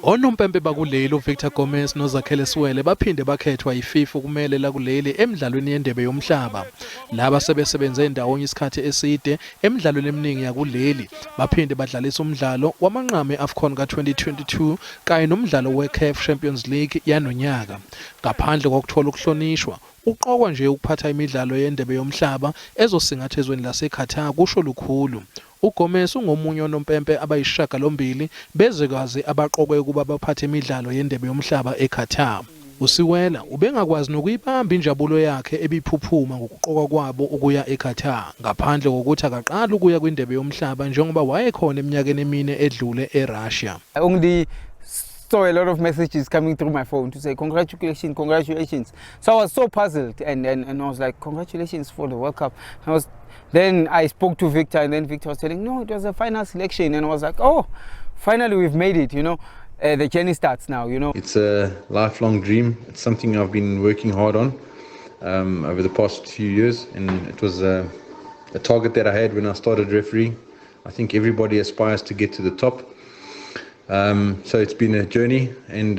Onompempe bakuleli uVictor Gomez noZakhele Siwele baphinde bakhethwa yiFIFA ukumelela kuleli emidlalweni yeNdebe Yomhlaba. Laba sebesebenze ndawonye isikhathi eside emidlalweni eminingi yakuleli baphinde badlalisa umdlalo wamanqamu eAFCON ka2022 kanye nomdlalo weCAF Champions League yanonyaka. Ngaphandle kokuthola ukuhlonishwa, uqokwa nje ukuphatha imidlalo yeNdebe Yomhlaba ezosingathezweni laseQatar kusho lukhulu. uGomez ungomunye onompempe abayishagalombili bezwekazi abaqokwe ukuba baphathe imidlalo yeNdebe Yomhlaba eQatar. uSiwela ubengakwazi nokuyibamba injabulo yakhe ebiphuphuma ngokuqokwa kwabo ukuya eQatar ngaphandle kokuthi akaqala ukuya kwindebe yomhlaba njengoba wayekhona eminyakeni emine edlule eRussia. I only saw a lot of messages coming through my phone to say congratulations, congratulations. So I was so puzzled and I was like, congratulations for the World Cup. Then I spoke to Victor and then Victor was telling, no, it was a final selection, and I was like, oh, finally we've made it, you know. The journey starts now, you know. It's a lifelong dream. It's something I've been working hard on over the past few years, and it was a target that I had when I started refereeing. I think everybody aspires to get to the top. So it's been a journey, and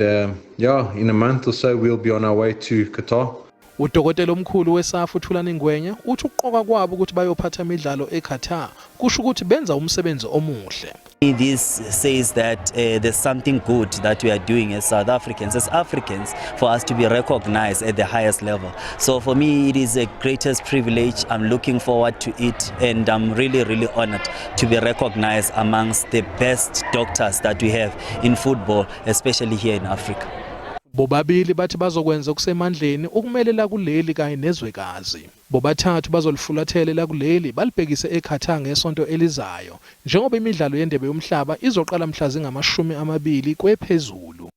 yeah, in a month or so we'll be on our way to Qatar. UDokotela omkhulu weSAFA uThulani Ngwenya uthi ukuqoka kwabo ukuthi bayophatha imidlalo eQatar kusho ukuthi benza umsebenzi omuhle. This says that there's something good that we are doing as South Africans, for us to be recognized at the highest level. So for me, it is a greatest privilege. I'm looking forward to it, and I'm really, really honored to be recognized amongst the best doctors that we have in football, especially here in Africa. Bobabili bathi bazokwenza kusemandleni ukumelela kuleli kanye nezwekazi. Bobathathu bazolifulathela la kuleli balibhekise eQatar ngesonto elizayo njengoba imidlalo yeNdebe Yomhlaba izoqala mhla zingama-20 kwephezulu.